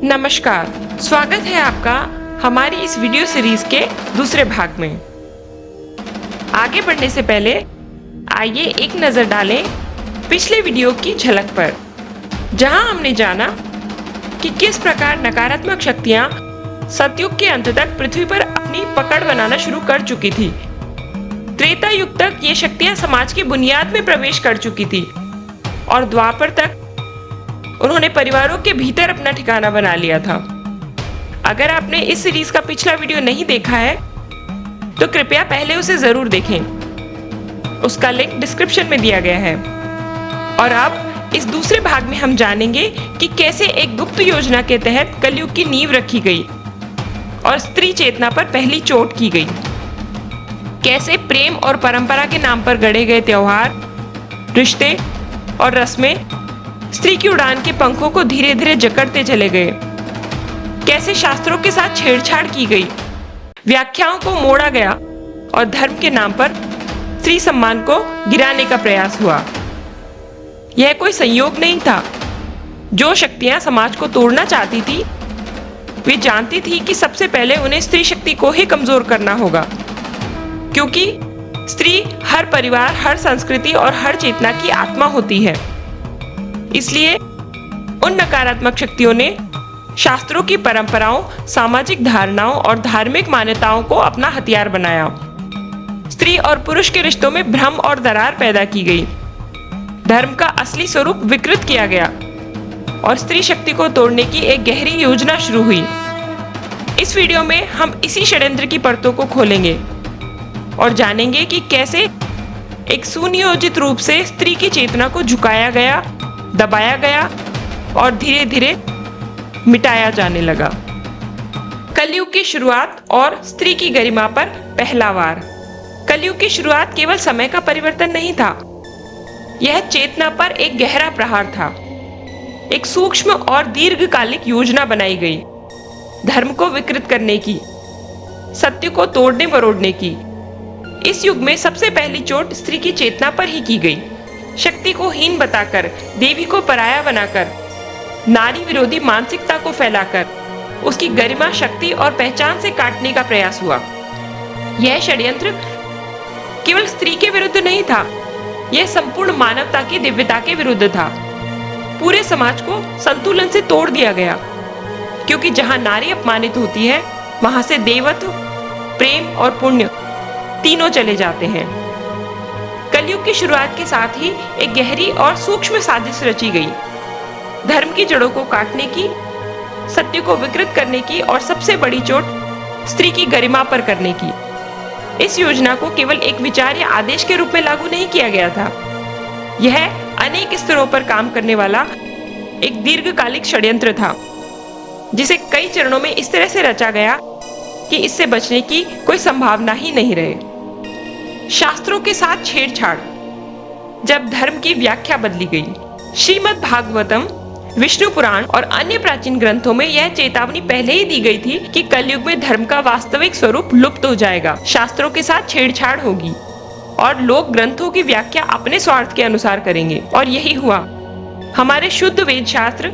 नमस्कार, स्वागत है आपका हमारी इस वीडियो सीरीज के दूसरे भाग में। आगे बढ़ने से पहले आइए एक नजर डालें पिछले वीडियो की झलक पर, जहां हमने जाना कि किस प्रकार नकारात्मक शक्तियां सतयुग के अंत तक पृथ्वी पर अपनी पकड़ बनाना शुरू कर चुकी थी। त्रेता युग तक ये शक्तियां समाज की बुनियाद में प्रवेश कर चुकी थी और द्वापर तक उन्होंने परिवारों के भीतर अपना ठिकाना बना लिया था। अगर आपने इस सीरीज का पिछला वीडियो नहीं देखा है तो कृपया पहले उसे जरूर देखें। उसका लिंक डिस्क्रिप्शन में दिया गया है। और अब इस दूसरे भाग में हम जानेंगे कि कैसे एक गुप्त योजना के तहत कलयुग की नींव रखी गई और स्त्री चेतना पर पहली चोट की गई। कैसे प्रेम और परंपरा के नाम पर गढ़े गए त्योहार, रिश्ते और रस्में स्त्री की उड़ान के पंखों को धीरे धीरे जकड़ते चले गए। कैसे शास्त्रों के साथ छेड़छाड़ की गई, व्याख्याओं को मोड़ा गया और धर्म के नाम पर स्त्री सम्मान को गिराने का प्रयास हुआ। यह कोई संयोग नहीं था। जो शक्तियां समाज को तोड़ना चाहती थी, वे जानती थी कि सबसे पहले उन्हें स्त्री शक्ति को ही कमजोर करना होगा, क्योंकि स्त्री हर परिवार, हर संस्कृति और हर चेतना की आत्मा होती है। इसलिए उन नकारात्मक शक्तियों ने शास्त्रों की परंपराओं, सामाजिक धारणाओं और धार्मिक मान्यताओं को अपना हथियार बनाया। स्त्री और पुरुष के रिश्तों में भ्रम और दरार पैदा की गई। धर्म का असली स्वरूप विकृत किया गया और स्त्री शक्ति को तोड़ने की एक गहरी योजना शुरू हुई। इस वीडियो में हम इसी षड्यंत्र की परतों को खोलेंगे और जानेंगे कि कैसे एक सुनियोजित रूप से स्त्री की चेतना को झुकाया गया, दबाया गया और धीरे धीरे मिटाया जाने लगा। कलयुग की शुरुआत और स्त्री की गरिमा पर पहला वार। कलयुग की शुरुआत केवल समय का परिवर्तन नहीं था, यह चेतना पर एक गहरा प्रहार था। एक सूक्ष्म और दीर्घकालिक योजना बनाई गई, धर्म को विकृत करने की, सत्य को तोड़ने मरोड़ने की। इस युग में सबसे पहली चोट स्त्री की चेतना पर ही की गई। शक्ति को हीन बताकर, देवी को पराया बनाकर, नारी विरोधी मानसिकता को फैलाकर उसकी गरिमा, शक्ति और पहचान से काटने का प्रयास हुआ। यह षड्यंत्र केवल स्त्री के विरुद्ध नहीं था, यह संपूर्ण मानवता की दिव्यता के विरुद्ध था। पूरे समाज को संतुलन से तोड़ दिया गया, क्योंकि जहां नारी अपमानित होती है, वहां से देवत्व, प्रेम और पुण्य तीनों चले जाते हैं। कलयुग की शुरुआत के साथ ही एक गहरी और सूक्ष्म साजिश रची गई, धर्म की जड़ों को काटने की, सत्य को विकृत करने की और सबसे बड़ी चोट स्त्री की गरिमा पर करने की। इस योजना को केवल एक विचार या आदेश के रूप में लागू नहीं किया गया था, यह अनेक स्तरों पर काम करने वाला एक दीर्घकालिक षड्यंत्र था, जिसे कई चरणों में इस तरह से रचा गया कि इससे बचने की कोई संभावना ही नहीं रहे। शास्त्रों के साथ छेड़छाड़। जब धर्म की व्याख्या बदली गई, श्रीमद् भागवतम, विष्णु पुराण और अन्य प्राचीन ग्रंथों में यह चेतावनी पहले ही दी गई थी कि कलयुग में धर्म का वास्तविक स्वरूप लुप्त हो जाएगा, शास्त्रों के साथ छेड़छाड़ होगी और लोग ग्रंथों की व्याख्या अपने स्वार्थ के अनुसार करेंगे। और यही हुआ। हमारे शुद्ध वेद शास्त्र,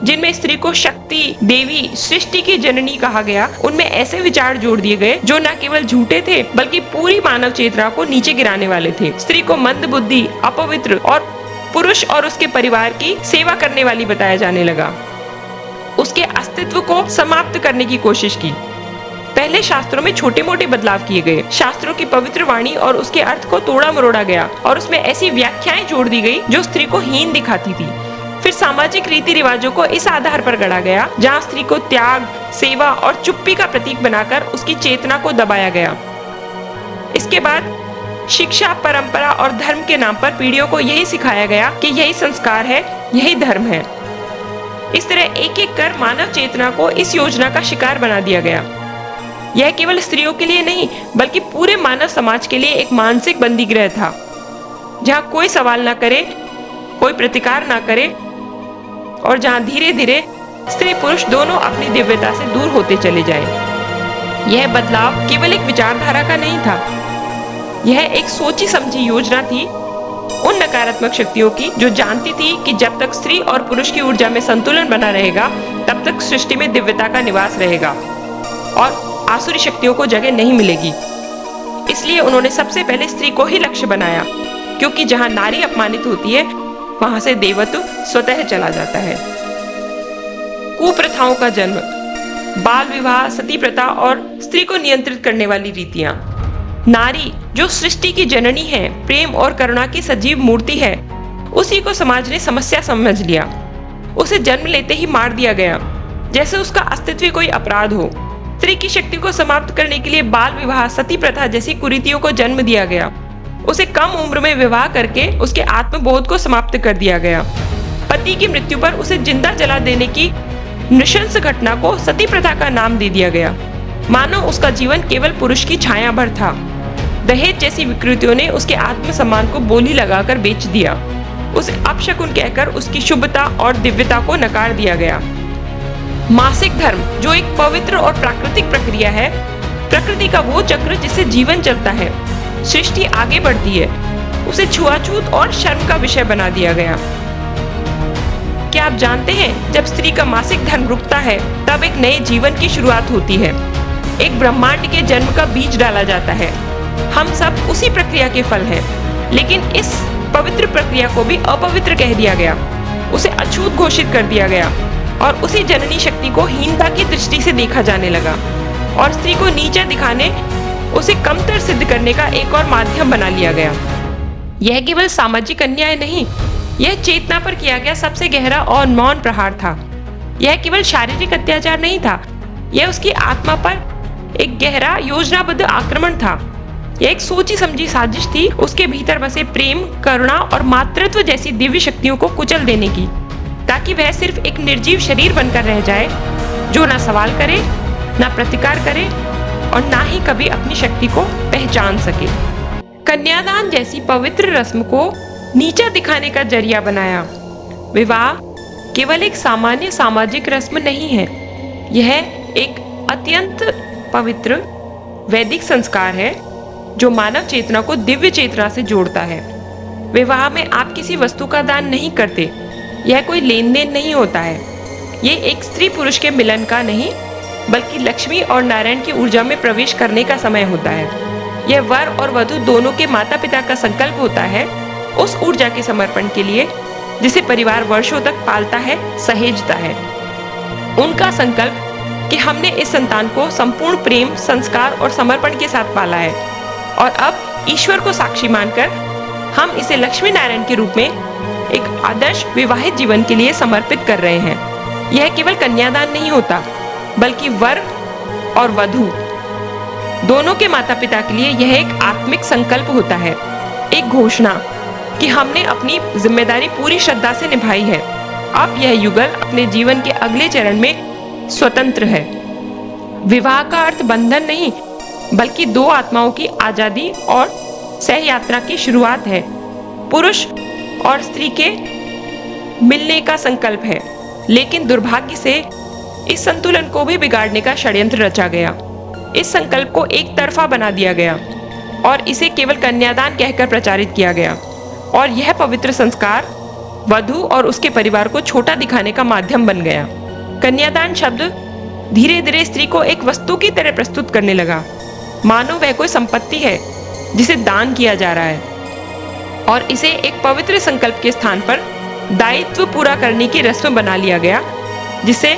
जिनमें स्त्री को शक्ति, देवी, सृष्टि की जननी कहा गया, उनमें ऐसे विचार जोड़ दिए गए जो न केवल झूठे थे बल्कि पूरी मानव चेतना को नीचे गिराने वाले थे। स्त्री को मंद बुद्धि, अपवित्र और पुरुष और उसके परिवार की सेवा करने वाली बताया जाने लगा। उसके अस्तित्व को समाप्त करने की कोशिश की। पहले शास्त्रों में छोटे मोटे बदलाव किए गए, शास्त्रों की पवित्र वाणी और उसके अर्थ को तोड़ा मरोड़ा गया और उसमें ऐसी व्याख्याएं जोड़ दी गई जो स्त्री को हीन दिखाती थी। फिर सामाजिक रीति रिवाजों को इस आधार पर गढ़ा गया जहां स्त्री को त्याग, सेवा और चुप्पी का प्रतीक बनाकर उसकी चेतना को दबाया गया। इसके बाद शिक्षा, परंपरा और धर्म के नाम पर पीढ़ियों को यही सिखाया गया कि यही संस्कार है, यही धर्म है। इस तरह एक एक कर मानव चेतना को इस योजना का शिकार बना दिया गया। यह केवल स्त्रियों के लिए नहीं बल्कि पूरे मानव समाज के लिए एक मानसिक बंदीगृह था, जहाँ कोई सवाल न करे, कोई प्रतिकार न करे और जहां धीरे धीरे स्त्री पुरुष दोनों अपनी दिव्यता से दूर होते चले जाएं। यह बदलाव केवल एक विचारधारा का नहीं था, यह एक सोची समझी योजना थी उन नकारात्मक शक्तियों की जो जानती थी कि जब तक स्त्री और पुरुष की ऊर्जा में संतुलन बना रहेगा तब तक सृष्टि में दिव्यता का निवास रहेगा और आसुरी शक्तियों को जगह नहीं मिलेगी। इसलिए उन्होंने सबसे पहले स्त्री को ही लक्ष्य बनाया, क्योंकि जहां नारी अपमानित होती है वहां से देवत्व स्वतः चला जाता है। कुप्रथाओं का जन्म, बाल विवाह, सती प्रथा और स्त्री को नियंत्रित करने वाली रीतियां। नारी जो सृष्टि की जननी है, प्रेम और करुणा की सजीव मूर्ति है, उसी को समाज ने समस्या समझ लिया। उसे जन्म लेते ही मार दिया गया, जैसे उसका अस्तित्व कोई अपराध हो। स्त्री की शक्ति को समाप्त करने के लिए बाल विवाह, सती प्रथा जैसी कुरीतियों को जन्म दिया गया। उसे कम उम्र में विवाह करके उसके आत्मबोध को समाप्त कर दिया गया। पति की मृत्यु पर उसे जिंदा जला देने की नृशंस घटना को सती प्रथा का नाम दे दिया गया, मानो उसका जीवन केवल पुरुष की छाया भर था। दहेज जैसी विकृतियों ने उसके आत्मसम्मान को बोली लगाकर बेच दिया। उसे अपशकुन कहकर उसकी शुभता और दिव्यता को नकार दिया गया। मासिक धर्म, जो एक पवित्र और प्राकृतिक प्रक्रिया है, प्रकृति का वो चक्र जिससे जीवन चलता है, सृष्टि आगे बढ़ती है, उसे छुआछूत और शर्म का विषय बना दिया गया। क्या आप जानते हैं, जब स्त्री का मासिक धर्म रुकता है तब एक नए जीवन की शुरुआत होती है। एक ब्रह्मांड के जन्म का बीज डाला जाता है। हम सब उसी प्रक्रिया के फल हैं, लेकिन इस पवित्र प्रक्रिया को भी अपवित्र कह दिया गया, उसे अछूत घोषित कर दिया गया और उसी जननी शक्ति को हीनता की दृष्टि से देखा जाने लगा और स्त्री को नीचा दिखाने, उसे कमतर सिद्ध करने का एक और माध्यम बना लिया गया। यह केवल सामाजिक अन्याय नहीं, यह चेतना पर किया गया सबसे गहरा और मौन प्रहार था। यह केवल शारीरिक अत्याचार नहीं था, यह उसकी आत्मा पर एक गहरा योजनाबद्ध आक्रमण था। यह एक सोची समझी साजिश थी उसके भीतर बसे प्रेम, करुणा और मातृत्व जैसी दिव्य शक्तियों को कुचल देने की, ताकि वह सिर्फ एक निर्जीव शरीर बनकर रह जाए, जो ना सवाल करे, ना प्रतिकार करे और ना ही कभी अपनी शक्ति को पहचान सके। कन्यादान जैसी पवित्र रस्म को नीचा दिखाने का जरिया बनाया। विवाह केवल एक सामान्य सामाजिक रस्म नहीं है, यह एक अत्यंत पवित्र वैदिक संस्कार है जो मानव चेतना को दिव्य चेतना से जोड़ता है। विवाह में आप किसी वस्तु का दान नहीं करते, यह कोई लेन देन नहीं होता है। ये एक स्त्री पुरुष के मिलन का नहीं, बल्कि लक्ष्मी और नारायण की ऊर्जा में प्रवेश करने का समय होता है। यह वर और वधू दोनों के माता पिता का संकल्प होता है, उस ऊर्जा के समर्पण के लिए जिसे परिवार वर्षों तक पालता है, सहेजता है। उनका संकल्प कि हमने इस संतान को संपूर्ण प्रेम, संस्कार और समर्पण के साथ पाला है और अब ईश्वर को साक्षी मानकर हम इसे लक्ष्मी नारायण के रूप में एक आदर्श विवाहित जीवन के लिए समर्पित कर रहे हैं। यह केवल कन्यादान नहीं होता, बल्कि वर और वधू दोनों के माता पिता के लिए यह एक आत्मिक संकल्प होता है, एक घोषणा कि हमने अपनी जिम्मेदारी पूरी श्रद्धा से निभाई है। अब यह युगल अपने जीवन के अगले चरण में स्वतंत्र है। विवाह का अर्थ बंधन नहीं, बल्कि दो आत्माओं की आजादी और सह यात्रा की शुरुआत है। पुरुष और स्त्री के मिलने का संकल्प है, लेकिन दुर्भाग्य से इस संतुलन को भी बिगाड़ने का षड्यंत्र रचा गया। इस संकल्प को एक तरफा बना दिया गया और इसे केवल कन्यादान कहकर प्रचारित किया गया और यह पवित्र संस्कार वधू और उसके परिवार को छोटा दिखाने का माध्यम बन गया। कन्यादान शब्द धीरे धीरे स्त्री को एक वस्तु की तरह प्रस्तुत करने लगा, मानो वह कोई संपत्ति है जिसे दान किया जा रहा है, और इसे एक पवित्र संकल्प के स्थान पर दायित्व पूरा करने की रस्म बना लिया गया, जिसे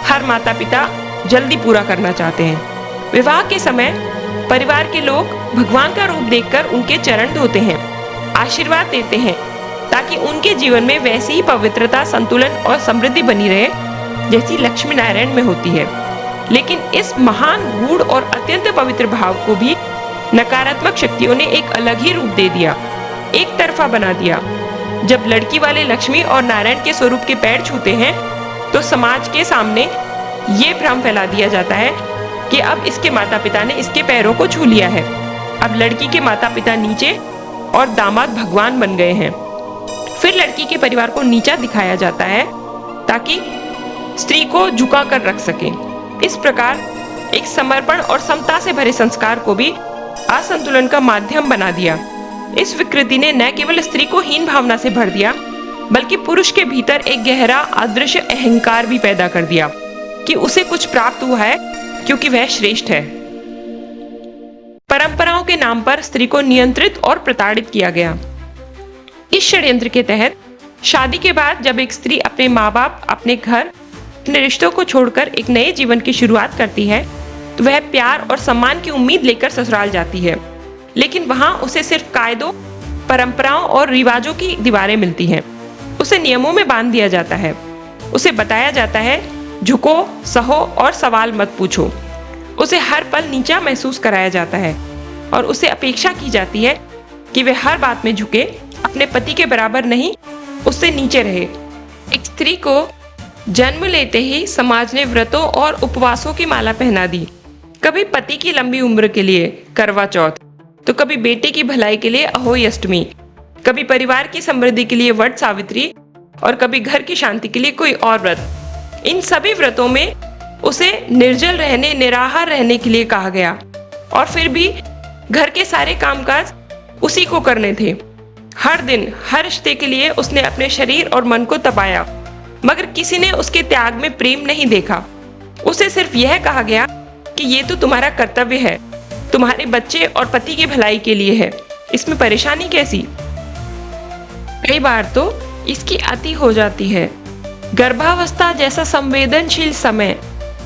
हर माता पिता जल्दी पूरा करना चाहते हैं। विवाह के समय परिवार के लोग भगवान का रूप देखकर उनके चरण धोते हैं, आशीर्वाद देते हैं, ताकि उनके जीवन में वैसी ही पवित्रता, संतुलन और समृद्धि बनी रहे जैसी लक्ष्मी नारायण में होती है। लेकिन इस महान, गूढ़ और अत्यंत पवित्र भाव को भी नकारात्मक शक्तियों ने एक अलग ही रूप दे दिया, एक तरफा बना दिया। जब लड़की वाले लक्ष्मी और नारायण के स्वरूप के पैर छूते हैं तो समाज के सामने ये भ्रम फैला दिया जाता है कि अब इसके माता पिता ने इसके पैरों को छू लिया है, अब लड़की के माता पिता नीचे और दामाद भगवान बन गए हैं। फिर लड़की के परिवार को नीचा दिखाया जाता है ताकि स्त्री को झुका कर रख सके। इस प्रकार एक समर्पण और समता से भरे संस्कार को भी असंतुलन का माध्यम बना दिया। इस विकृति ने न केवल स्त्री को हीन भावना से भर दिया, बल्कि पुरुष के भीतर एक गहरा अदृश्य अहंकार भी पैदा कर दिया कि उसे कुछ प्राप्त हुआ है क्योंकि वह श्रेष्ठ है। परंपराओं के नाम पर स्त्री को नियंत्रित और प्रताड़ित किया गया। इस षड्यंत्र के तहत शादी के बाद जब एक स्त्री अपने माँ बाप, अपने घर, अपने रिश्तों को छोड़कर एक नए जीवन की शुरुआत करती है तो वह प्यार और सम्मान की उम्मीद लेकर ससुराल जाती है, लेकिन वहां उसे सिर्फ कायदों, परंपराओं और रिवाजों की दीवारें मिलती हैं। उसे नियमों में बांध दिया जाता है। उसे बताया जाता है झुको, सहो और सवाल मत पूछो। उसे हर पल नीचा महसूस कराया जाता है और उसे अपेक्षा की जाती है कि वह हर बात में झुके, अपने पति के बराबर नहीं, उससे नीचे रहे। एक स्त्री को जन्म लेते ही समाज ने व्रतों और उपवासों की माला पहना दी। कभी पति की लंबी उम्र के लिए करवा चौथ, तो कभी बेटे की भलाई के लिए अहोई अष्टमी, कभी परिवार की समृद्धि के लिए वट सावित्री और कभी घर की शांति के लिए कोई और व्रत। इन सभी व्रतों में उसे निर्जल रहने, निराहार रहने के लिए कहा गया और फिर भी घर के सारे कामकाज उसी को करने थे। हर दिन, हर रिश्ते के लिए उसने अपने शरीर और मन को तपाया, मगर किसी ने उसके त्याग में प्रेम नहीं देखा। उसे सिर्फ यह कहा गया कि ये तो तुम्हारा कर्तव्य है, तुम्हारे बच्चे और पति की भलाई के लिए है, इसमें परेशानी कैसी। कई बार तो इसकी अति हो जाती है। गर्भावस्था जैसा संवेदनशील समय,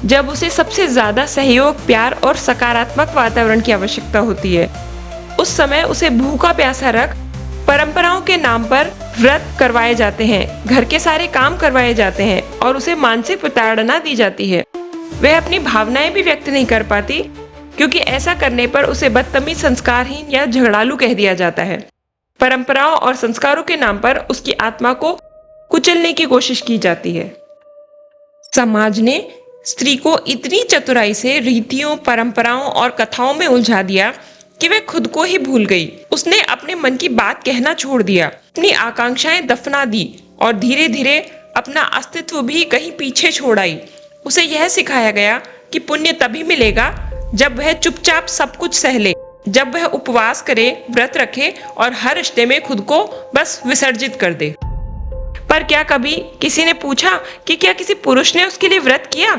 जब उसे सबसे ज्यादा सहयोग, प्यार और सकारात्मक वातावरण की आवश्यकता होती है, उस समय उसे भूखा प्यासा रख परंपराओं के नाम पर व्रत करवाए जाते हैं, घर के सारे काम करवाए जाते हैं और उसे मानसिक प्रताड़ना दी जाती है। वह अपनी भावनाएं भी व्यक्त नहीं कर पाती क्योंकि ऐसा करने पर उसे बदतमीज, संस्कारहीन या झगड़ालू कह दिया जाता है। परंपराओं और संस्कारों के नाम पर उसकी आत्मा को कुचलने की कोशिश की जाती है। समाज ने स्त्री को इतनी चतुराई से रीतियों, परंपराओं और कथाओं में उलझा दिया कि वह खुद को ही भूल गई। उसने अपने मन की बात कहना छोड़ दिया, अपनी आकांक्षाएं दफना दी और धीरे धीरे अपना अस्तित्व भी कहीं पीछे छोड़ आई। उसे यह सिखाया गया कि पुण्य तभी मिलेगा जब वह चुपचाप सब कुछ सह ले, जब वह उपवास करे, व्रत रखे और हर रिश्ते में खुद को बस विसर्जित कर दे। पर क्या कभी किसी ने पूछा कि क्या किसी पुरुष ने उसके लिए व्रत किया?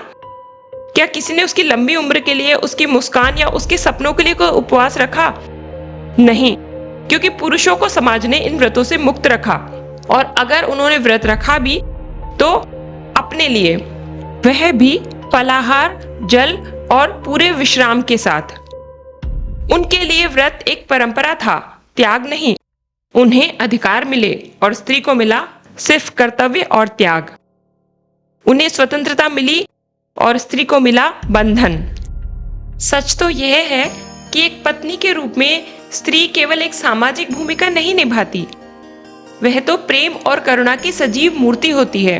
क्या किसी ने उसकी लंबी उम्र के लिए, उसकी मुस्कान या उसके सपनों के लिए कोई उपवास रखा? नहीं, क्योंकि पुरुषों को समाज ने इन व्रतों से मुक्त रखा और अगर उन्होंने व्रत रखा भी तो अपने लिए, वह भी फलाहार, जल और पूरे विश्राम के साथ। उनके लिए व्रत एक परंपरा था, त्याग नहीं। उन्हें अधिकार मिले और स्त्री को मिला सिर्फ कर्तव्य और त्याग। उन्हें स्वतंत्रता मिली और स्त्री को मिला बंधन। सच तो यह है कि एक पत्नी के रूप में स्त्री केवल एक सामाजिक भूमिका नहीं निभाती, वह तो प्रेम और करुणा की सजीव मूर्ति होती है।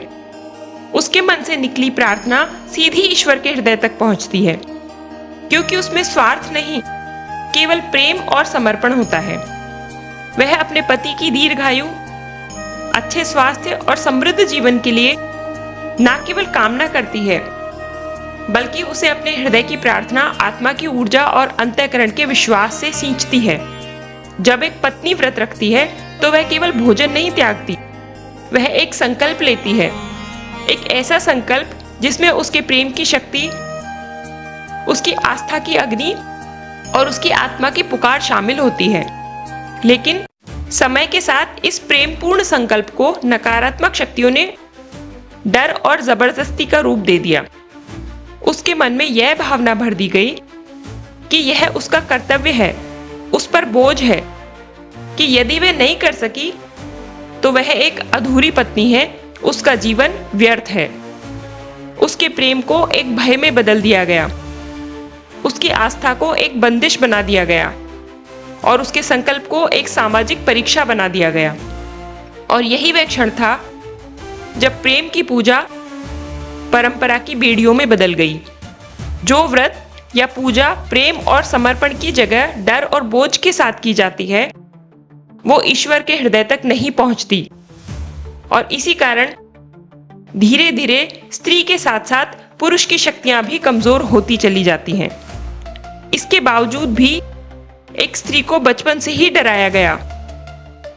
उसके मन से निकली प्रार्थना सीधी ईश्वर के हृदय तक पहुंचती है, क्योंकि उसमें स्वार्थ नहीं, केवल प्रेम और समर्पण होता है। वह अपने पति की दीर्घायु, अच्छे स्वास्थ्य और समृद्ध जीवन के लिए न केवल कामना करती है, बल्कि उसे अपने हृदय की प्रार्थना, आत्मा की ऊर्जा और अंतःकरण के विश्वास से सींचती है। जब एक पत्नी व्रत रखती है तो वह केवल भोजन नहीं त्यागती, वह एक संकल्प लेती है, एक ऐसा संकल्प जिसमें उसके प्रेम की शक्ति, उसकी आस्था की अग्नि और उसकी आत्मा की पुकार शामिल होती है। लेकिन समय के साथ इस प्रेमपूर्ण संकल्प को नकारात्मक शक्तियों ने डर और जबरदस्ती का रूप दे दिया। उसके मन में यह भावना भर दी गई कि यह उसका कर्तव्य है, उस पर बोझ है, कि यदि वह नहीं कर सकी तो वह एक अधूरी पत्नी है, उसका जीवन व्यर्थ है। उसके प्रेम को एक भय में बदल दिया गया, उसकी आस्था को एक बंदिश बना दिया गया और उसके संकल्प को एक सामाजिक परीक्षा बना दिया गया। और यही वह क्षण था जब प्रेम की पूजा परंपरा की बेड़ियों में बदल गई। जो व्रत या पूजा प्रेम और समर्पण की जगह डर और बोझ के साथ की जाती है, वो ईश्वर के हृदय तक नहीं पहुंचती और इसी कारण धीरे धीरे स्त्री के साथ साथ पुरुष की शक्तियां भी कमजोर होती चली जाती हैं। इसके बावजूद भी एक स्त्री को बचपन से ही डराया गया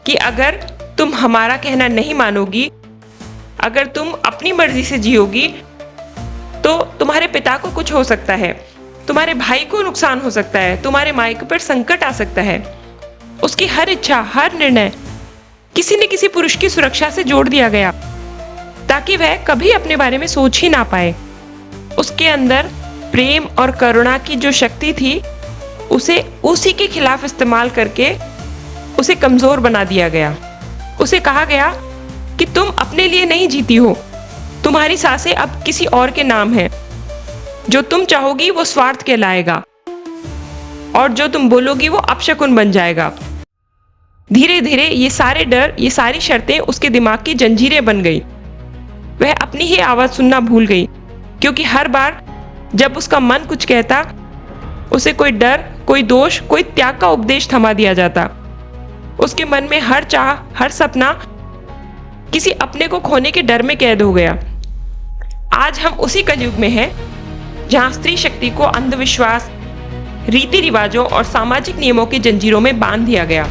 कि अगर तुम हमारा कहना नहीं मानोगी अगर तुम अपनी मर्जी से जियोगी तो तुम्हारे पिता को कुछ हो सकता है, तुम्हारे भाई को नुकसान हो सकता है, तुम्हारे मायके पर संकट आ सकता है। उसकी हर इच्छा, हर निर्णय किसी न किसी पुरुष की सुरक्षा से जोड़ दिया गया ताकि वह कभी अपने बारे में सोच ही ना पाए। उसके अंदर प्रेम और करुणा की जो शक्ति थी उसे उसी के खिलाफ इस्तेमाल करके उसे कमजोर बना दिया गया। उसे कहा गया कि तुम अपने लिए नहीं जीती हो, तुम्हारी सांसें अब किसी और के नाम हैं। जो तुम चाहोगी वो स्वार्थ कहलाएगा और जो तुम बोलोगी वो अपशकुन बन जाएगा। धीरे धीरे ये सारे डर, ये सारी शर्तें उसके दिमाग की जंजीरें बन गई। वह अपनी ही आवाज सुनना भूल गई क्योंकि हर बार जब उसका मन कुछ कहता उसे कोई डर, कोई दोष, कोई त्याग का उपदेश थमा दिया जाता। उसके मन में हर चाह, हर सपना किसी अपने को खोने के डर में कैद हो गया। आज हम उसी कलयुग में हैं जहां स्त्री शक्ति को अंधविश्वास, रीति रिवाजों और सामाजिक नियमों की जंजीरों में बांध दिया गया।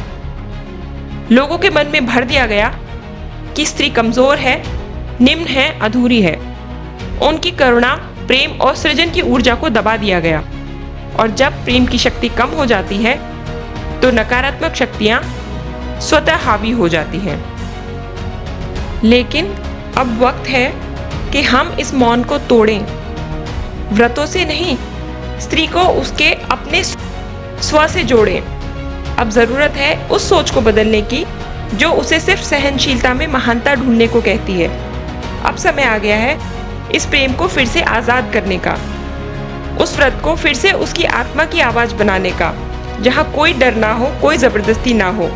लोगों के मन में भर दिया गया कि स्त्री कमजोर है, निम्न है, अधूरी है। उनकी करुणा, प्रेम और सृजन की ऊर्जा को दबा दिया गया और जब प्रेम की शक्ति कम हो जाती है तो नकारात्मक शक्तियां स्वतः हावी हो जाती हैं। लेकिन अब वक्त है कि हम इस मौन को तोड़ें। व्रतों से नहीं, स्त्री को उसके अपने स्व से जोड़ें। अब जरूरत है उस सोच को बदलने की जो उसे सिर्फ सहनशीलता में महानता ढूंढने को कहती है। अब समय आ गया है इस प्रेम को फिर से आजाद करने का, उस व्रत को फिर से उसकी आत्मा की आवाज बनाने का, जहां कोई डर ना हो, कोई जबरदस्ती ना हो,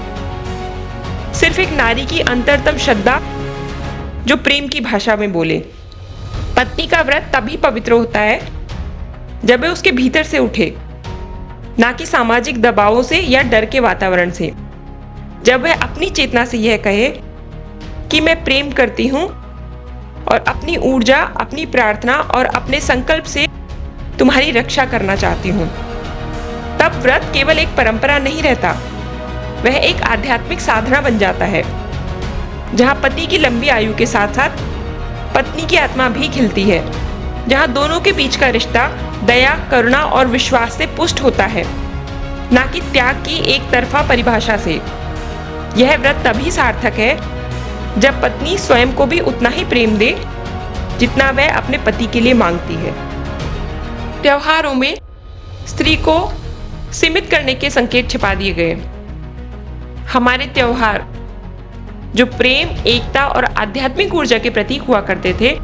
सिर्फ एक नारी की अंतरतम श्रद्धा जो प्रेम की भाषा में बोले। पत्नी का व्रत तभी पवित्र होता है जब वह उसके भीतर से उठे, ना कि सामाजिक दबावों से या डर के वातावरण से। जब वह अपनी चेतना से यह कहे कि मैं प्रेम करती हूं और अपनी ऊर्जा, अपनी प्रार्थना और अपने संकल्प से तुम्हारी रक्षा करना चाहती हूं, तब व्रत केवल एक परंपरा नहीं रहता, वह एक आध्यात्मिक साधना बन जाता है जहां पति की लंबी आयु के साथ साथ पत्नी की आत्मा भी खिलती है, जहां दोनों के बीच का रिश्ता दया, करुणा और विश्वास से पुष्ट होता है, ना कि त्याग की एक तरफा परिभाषा से। यह व्रत तभी सार्थक है जब पत्नी स्वयं को भी उतना ही प्रेम दे जितना वह अपने पति के लिए मांगती है। त्योहारों में स्त्री को सीमित करने के संकेत छिपा दिए गए। हमारे त्योहार जो प्रेम, एकता और आध्यात्मिक ऊर्जा के प्रतीक हुआ करते थे,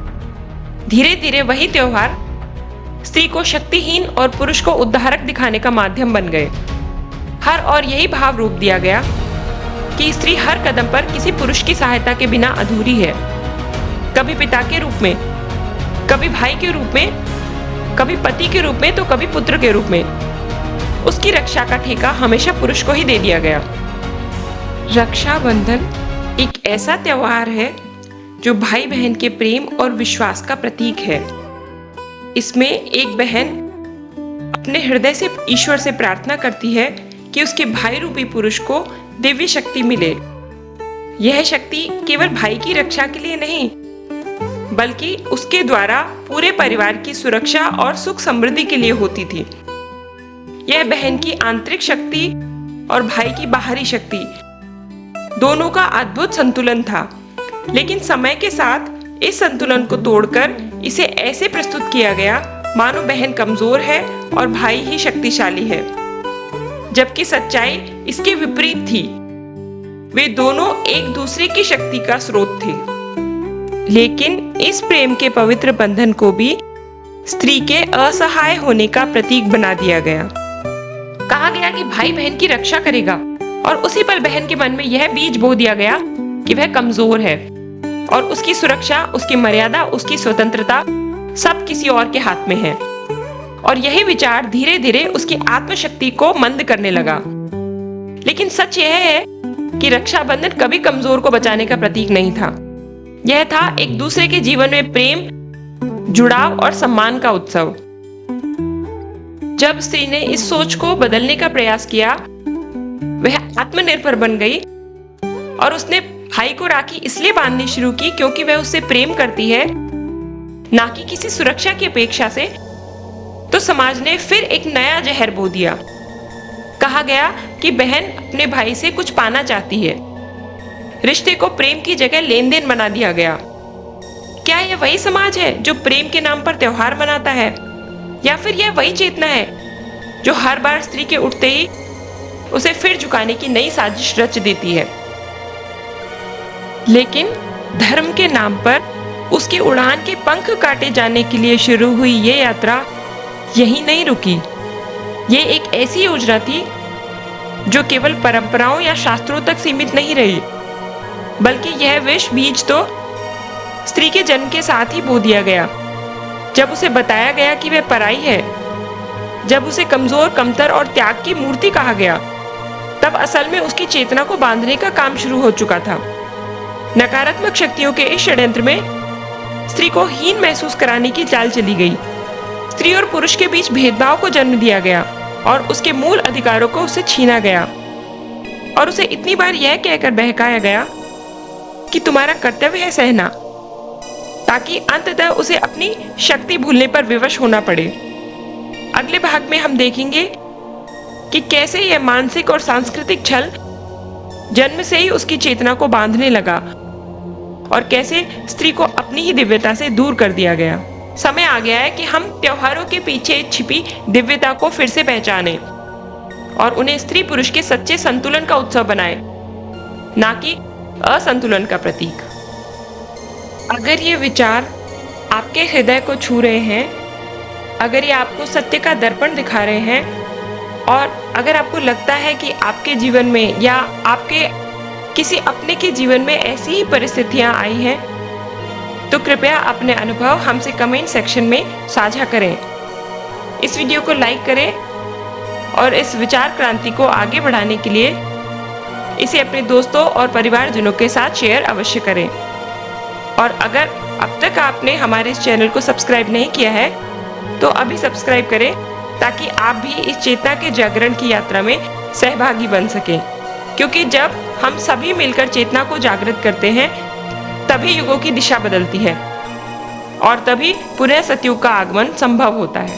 धीरे धीरे वही त्योहार स्त्री को शक्तिहीन और पुरुष को उद्धारक दिखाने का माध्यम बन गए। हर और यही भाव रूप दिया गया कि स्त्री हर कदम पर किसी पुरुष की सहायता के बिना अधूरी है, कभी पिता के रूप में, कभी भाई के रूप में, कभी पति के रूप में तो कभी पुत्र के रूप में। उसकी रक्षा का ठेका हमेशा पुरुष को ही दे दिया गया। रक्षाबंधन एक ऐसा त्योहार है जो भाई बहन के प्रेम और विश्वास का प्रतीक है। इसमें एक बहन अपने हृदय से ईश्वर से प्रार्थना करती है कि उसके भाई रूपी पुरुष को दिव्य शक्ति मिले। यह शक्ति केवल भाई की रक्षा के लिए नहीं, बल्कि उसके द्वारा पूरे परिवार की सुरक्षा और सुख समृद्धि के लिए होती थी। यह बहन की आंतरिक शक्ति और भाई की बाहरी शक्ति दोनों का अद्भुत संतुलन था। लेकिन समय के साथ इस संतुलन को तोड़कर इसे ऐसे प्रस्तुत किया गया मानो बहन कमजोर है और भाई ही शक्तिशाली है, जबकि सच्चाई इसके विपरीत थी। वे दोनों एक दूसरे की शक्ति का स्रोत थे। लेकिन इस प्रेम के पवित्र बंधन को भी स्त्री के असहाय होने का प्रतीक बना दिया गया। कहा गया कि भाई बहन की रक्षा करेगा और उसी पर बहन के मन में यह बीज बो दिया गया कि वह कमजोर है और उसकी सुरक्षा, उसकी मर्यादा, उसकी स्वतंत्रता सब किसी और के हाथ में है। और यही विचार धीरे धीरे उसकी आत्मशक्ति को मंद करने लगा। लेकिन सच यह है कि रक्षाबंधन कभी कमजोर को बचाने का प्रतीक नहीं था। यह था एक दूसरे के जीवन में प्रेम, जुड़ाव और सम्मान का उत्सव। जब स्त्री ने इस सोच को बदलने का प्रयास किया, वह आत्मनिर्भर बन गई और उसने हाई को राखी इसलिए बांधनी शुरू की क्योंकि वह उससे प्रेम करती है, ना कि किसी सुरक्षा की अपेक्षा से। तो समाज ने फिर एक नया जहर बो दिया। कहा गया कि बहन अपने भाई से कुछ पाना चाहती है। रिश्ते को प्रेम की जगह लेन देन बना दिया गया। क्या यह वही समाज है जो प्रेम के नाम पर त्योहार मनाता है, या फिर यह वही चेतना है जो हर बार स्त्री के उठते ही उसे फिर झुकाने की नई साजिश रच देती है? लेकिन धर्म के नाम पर उसकी उड़ान के पंख काटे जाने के लिए शुरू हुई ये यात्रा यहीं नहीं रुकी। ये एक ऐसी योजना थी जो केवल परंपराओं या शास्त्रों तक सीमित नहीं रही, बल्कि यह विष बीज तो स्त्री के जन्म के साथ ही बो दिया गया। जब उसे बताया गया कि वह पराई है, जब उसे कमजोर, कमतर और त्याग की मूर्ति कहा गया, तब असल में उसकी चेतना को बांधने का काम शुरू हो चुका था। नकारात्मक शक्तियों के इस षड्यंत्र में स्त्री को हीन महसूस कराने की चाल चली गई। स्त्री और पुरुष के बीच भेदभाव को जन्म दिया गया और उसके मूल अधिकारों को उससे छीना गया, और उसे इतनी बार यह कहकर बहकाया गया कि तुम्हारा कर्तव्य है सहना, ताकि अंततः उसे अपनी शक्ति भूलने पर विवश होना पड़े। अगले भाग में हम देखेंगे कि कैसे यह मानसिक और सांस्कृतिक छल जन्म से ही उसकी चेतना को बांधने लगा और कैसे स्त्री को अपनी ही दिव्यता से दूर कर दिया गया। समय आ गया है कि हम त्योहारों के पीछे छिपी दिव्यता को फिर से पहचानें और उन्हें स्त्री पुरुष के सच्चे संतुलन का उत्सव बनाएं, ना कि असंतुलन का प्रतीक। अगर ये विचार आपके हृदय को छू रहे हैं, अगर ये आपको सत्य का दर्पण दिखा रहे हैं, और अगर आपको लगता है कि आपके जीवन में या आपके किसी अपने के जीवन में ऐसी ही परिस्थितियां आई हैं, तो कृपया अपने अनुभव हमसे कमेंट सेक्शन में साझा करें। इस वीडियो को लाइक करें और इस विचार क्रांति को आगे बढ़ाने के लिए इसे अपने दोस्तों और परिवारजनों के साथ शेयर अवश्य करें। और अगर अब तक आपने हमारे इस चैनल को सब्सक्राइब नहीं किया है, तो अभी सब्सक्राइब करें, ताकि आप भी इस चेतना के जागरण की यात्रा में सहभागी बन सकें। क्योंकि जब हम सभी मिलकर चेतना को जागृत करते हैं, तभी युगों की दिशा बदलती है और तभी पुनः सतयुग का आगमन संभव होता है।